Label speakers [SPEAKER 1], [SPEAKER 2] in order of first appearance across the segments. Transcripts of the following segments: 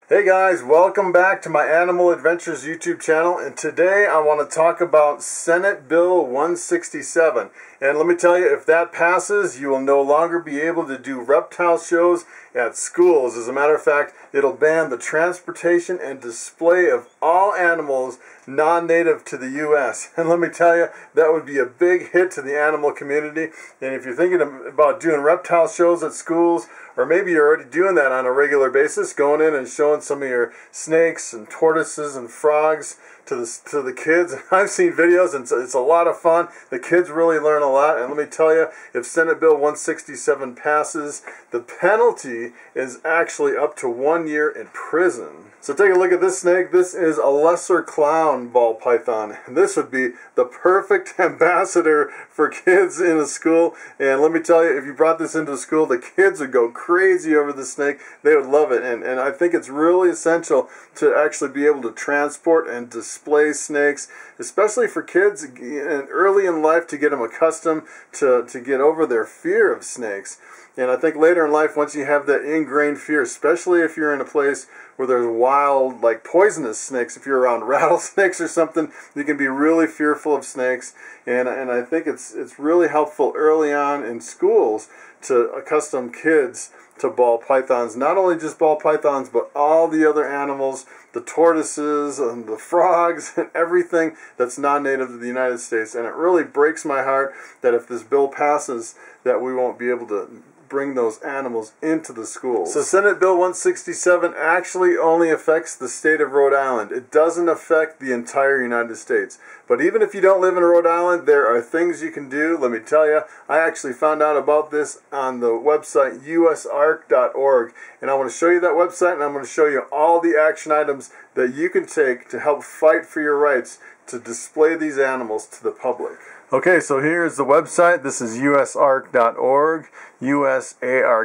[SPEAKER 1] Hey guys, welcome back to my Animal Adventures YouTube channel, and today I want to talk about Senate Bill 167. And let me tell you, if that passes, you will no longer be able to do reptile shows at schools. As a matter of fact, it'll ban the transportation and display of all animals non-native to the U.S. And let me tell you, that would be a big hit to the animal community. And if you're thinking about doing reptile shows at schools, or maybe you're already doing that on a regular basis, going in and showing some of your snakes and tortoises and frogs to the kids. I've seen videos, and it's a lot of fun. The kids really learn a lot. And let me tell you, if Senate Bill 167 passes, the penalty is actually up to 1 year in prison. So take a look at this snake. This is a lesser clown ball python. This would be the perfect ambassador for kids in a school. And let me tell you, if you brought this into school, the kids would go crazy over the snake. They would love it. And I think it's really essential to actually be able to transport and display snakes, especially for kids and early in life, to get them accustomed to get over their fear of snakes. And I think later in life, once you have that ingrained fear, especially if you're in a place where there's wild, like poisonous snakes, if you're around rattlesnakes or something, you can be really fearful of snakes. And I think it's really helpful early on in schools to accustom kids to ball pythons. Not only just ball pythons, but all the other animals, the tortoises and the frogs and everything that's non-native to the United States. And it really breaks my heart that if this bill passes, that we won't be able to bring those animals into the schools. So Senate Bill 167 actually only affects the state of Rhode Island. It doesn't affect the entire United States. But even if you don't live in Rhode Island, there are things you can do. Let me tell you, I actually found out about this on the website usark.org. And I want to show you that website, and I'm going to show you all the action items that you can take to help fight for your rights to display these animals to the public. Okay, so here's the website. This is usark.org, usark.org.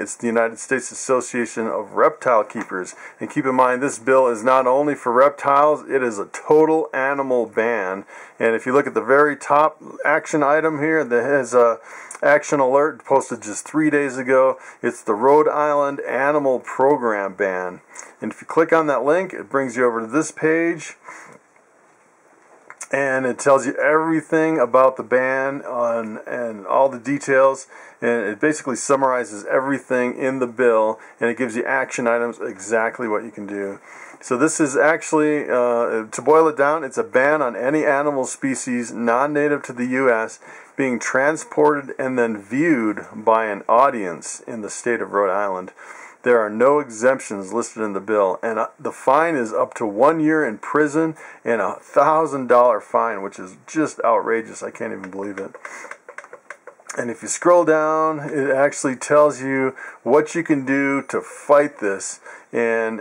[SPEAKER 1] It's the United States Association of Reptile Keepers. And keep in mind, this bill is not only for reptiles, it is a total animal ban. And if you look at the very top action item here, that has a action alert posted just 3 days ago. It's the Rhode Island Animal Program ban. And if you click on that link, it brings you over to this page. And it tells you everything about the ban and all the details, and it basically summarizes everything in the bill, and it gives you action items, exactly what you can do. So this is actually, to boil it down, it's a ban on any animal species non-native to the U.S. being transported and then viewed by an audience in the state of Rhode Island. There are no exemptions listed in the bill, and the fine is up to 1 year in prison and a $1,000 fine, which is just outrageous. I can't even believe it. And if you scroll down, it actually tells you what you can do to fight this, and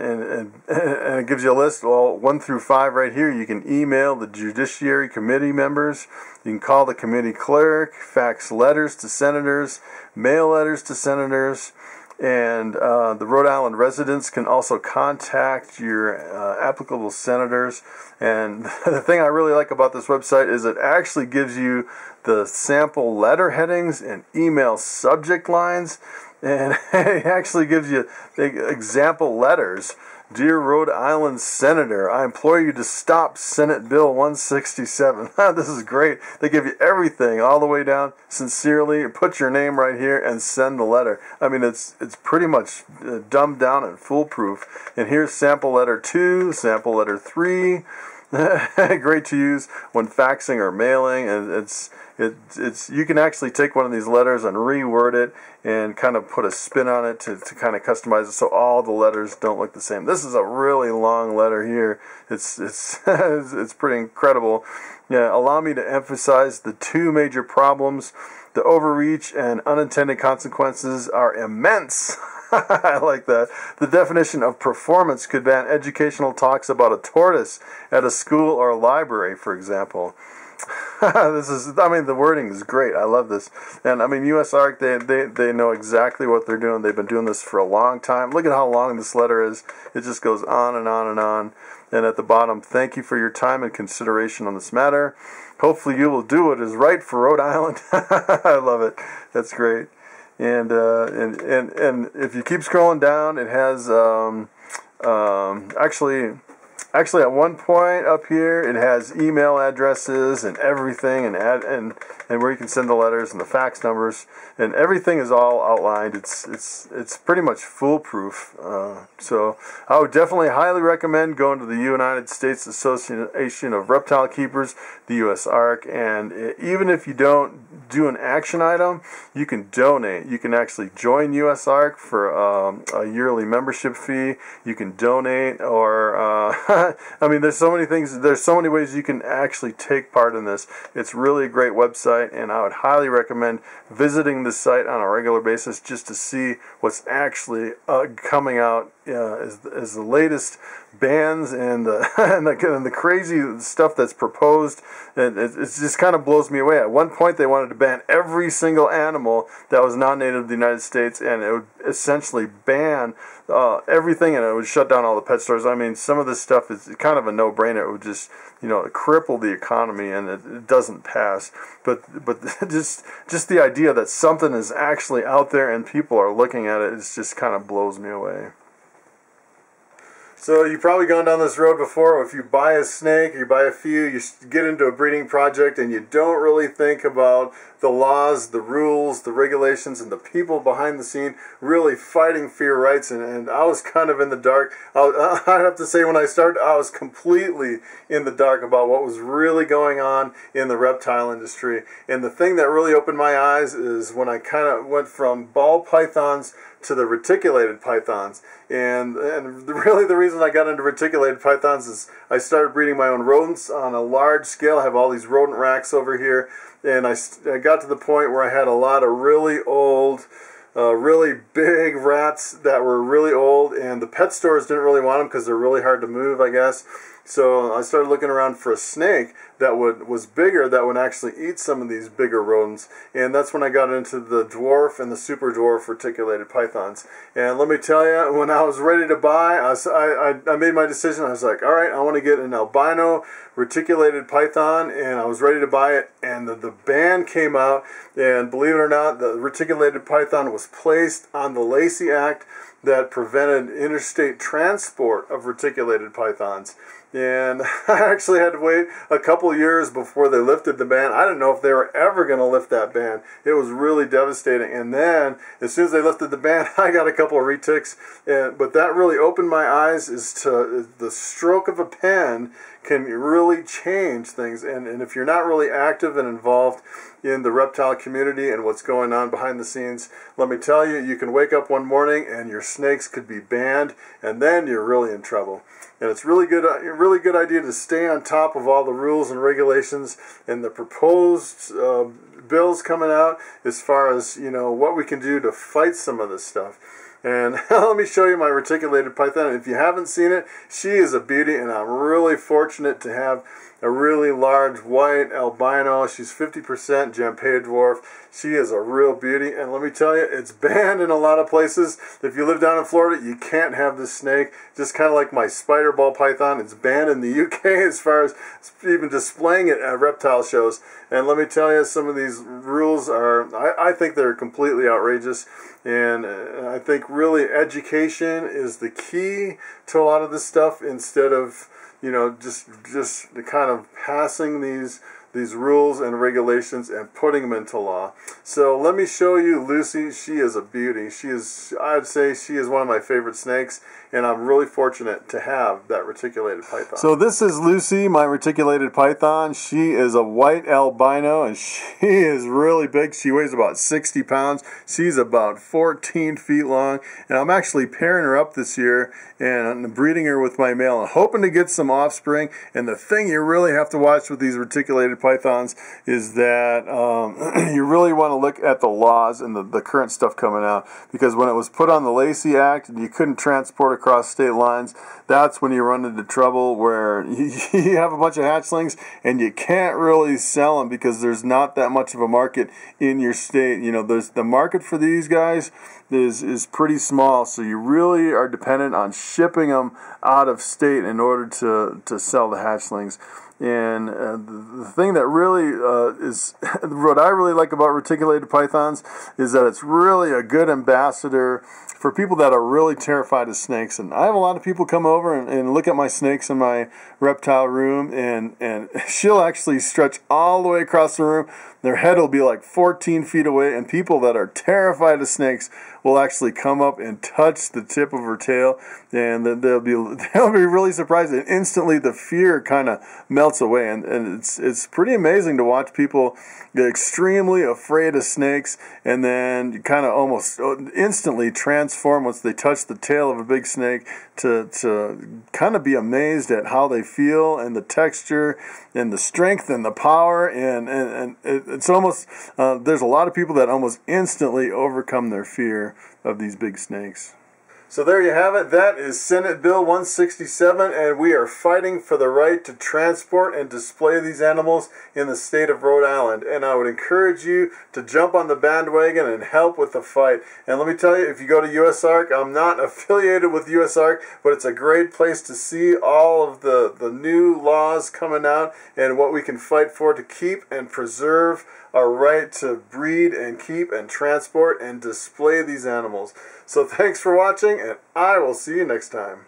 [SPEAKER 1] it gives you a list, well, 1 through 5 right here. You can email the Judiciary Committee members, you can call the committee clerk, fax letters to senators, mail letters to senators, and the Rhode Island residents can also contact your applicable senators. And the thing I really like about this website is it actually gives you the sample letter headings and email subject lines, and it actually gives you the example letters. Dear Rhode Island Senator, I implore you to stop Senate Bill 167. This is great. They give you everything all the way down. Sincerely, put your name right here and send the letter. I mean, it's pretty much dumbed down and foolproof. And here's sample letter 2, sample letter 3. Great to use when faxing or mailing, and it's you can actually take one of these letters and reword it and kind of put a spin on it to kind of customize it so all the letters don't look the same. This is a really long letter here. It's it's pretty incredible. Yeah, allow me to emphasize the 2 major problems. The overreach and unintended consequences are immense. I like that. The definition of performance could ban educational talks about a tortoise at a school or a library, for example. The wording is great. I love this. And I mean, USARK, they know exactly what they're doing. They've been doing this for a long time. Look at how long this letter is. It just goes on and on and on. And at the bottom, thank you for your time and consideration on this matter. Hopefully you will do what is right for Rhode Island. I love it. That's great. and if you keep scrolling down, it has actually at one point up here it has email addresses and everything, and where you can send the letters and the fax numbers, and everything is all outlined. It's pretty much foolproof. So I would definitely highly recommend going to the United States Association of Reptile Keepers, the USARK, and even if you don't do an action item, you can donate. You can actually join USARK for a yearly membership fee. You can donate, or I mean, there's so many things. There's so many ways you can actually take part in this. It's really a great website, and I would highly recommend visiting the site on a regular basis just to see what's actually coming out as the latest bans and the and the crazy stuff that's proposed. And it just kind of blows me away. At one point, they wanted to ban every single animal that was non-native to the United States, and it would essentially ban everything, and it would shut down all the pet stores. I mean, some of this stuff is kind of a no-brainer. It would just, cripple the economy, and it doesn't pass. But just the idea that something is actually out there and people are looking at it, it just kind of blows me away. So you've probably gone down this road before. If you buy a snake, you buy a few, you get into a breeding project, and you don't really think about the laws, the rules, the regulations, and the people behind the scene really fighting for your rights. And I was kind of in the dark. I have to say, when I started, I was completely in the dark about what was really going on in the reptile industry. And the thing that really opened my eyes is when I kind of went from ball pythons to the reticulated pythons. And really the reason I got into reticulated pythons is I started breeding my own rodents on a large scale. I have all these rodent racks over here, and I got to the point where I had a lot of really old, really big rats that were really old, and the pet stores didn't really want them because they're really hard to move, I guess. So I started looking around for a snake that was bigger, that would actually eat some of these bigger rodents, and that's when I got into the dwarf and the super dwarf reticulated pythons. And let me tell you, when I was ready to buy, I made my decision. I was like, all right, I want to get an albino reticulated python, and I was ready to buy it, and the ban came out, and believe it or not, the reticulated python was placed on the Lacey Act that prevented interstate transport of reticulated pythons. And I actually had to wait a couple years before they lifted the ban. I didn't know if they were ever going to lift that ban. It was really devastating. And then, as soon as they lifted the ban, I got a couple of retics. But that really opened my eyes as to the stroke of a pen can really change things. And if you're not really active and involved in the reptile community and what's going on behind the scenes, let me tell you, you can wake up one morning and your snakes could be banned, and then you're really in trouble. And it's a really good idea to stay on top of all the rules and regulations and the proposed bills coming out as far as, what we can do to fight some of this stuff. And let me show you my reticulated python. If you haven't seen it, she is a beauty, and I'm really fortunate to have a really large white albino. She's 50% Jampea dwarf. She is a real beauty, and let me tell you, it's banned in a lot of places. If you live down in Florida, you can't have this snake. Just kind of like my spider ball python, it's banned in the UK as far as even displaying it at reptile shows. And let me tell you, some of these rules are, I think they're completely outrageous. And I think really education is the key to a lot of this stuff, instead of, just kind of passing these rules and regulations and putting them into law. So let me show you Lucy. She is a beauty. I'd say she is one of my favorite snakes, and I'm really fortunate to have that reticulated python. So this is Lucy, my reticulated python. She is a white albino, and she is really big. She weighs about 60 pounds. She's about 14 feet long, and I'm actually pairing her up this year, and I'm breeding her with my male and hoping to get some offspring. And the thing you really have to watch with these reticulated pythons is that you really want to look at the laws and the current stuff coming out, because when it was put on the Lacey Act and you couldn't transport across state lines, that's when you run into trouble, where you have a bunch of hatchlings and you can't really sell them because there's not that much of a market in your state. There's the market for these guys is pretty small, so you really are dependent on shipping them out of state in order to sell the hatchlings. And the thing that really is what I really like about reticulated pythons is that it's really a good ambassador for people that are really terrified of snakes. And I have a lot of people come over and look at my snakes in my reptile room, and she'll actually stretch all the way across the room. Their head will be like 14 feet away, and people that are terrified of snakes will actually come up and touch the tip of her tail, and they'll be really surprised, and instantly the fear kind of melts away. And it's pretty amazing to watch people get extremely afraid of snakes and then kind of almost instantly transform once they touch the tail of a big snake to kind of be amazed at how they feel and the texture and the strength and the power, and it's almost there's a lot of people that almost instantly overcome their fear of these big snakes. So there you have it. That is Senate Bill 167, and we are fighting for the right to transport and display these animals in the state of Rhode Island. And I would encourage you to jump on the bandwagon and help with the fight. And let me tell you, if you go to USARK, I'm not affiliated with USARK, but it's a great place to see all of the new laws coming out and what we can fight for to keep and preserve our right to breed and keep and transport and display these animals. So thanks for watching, and I will see you next time.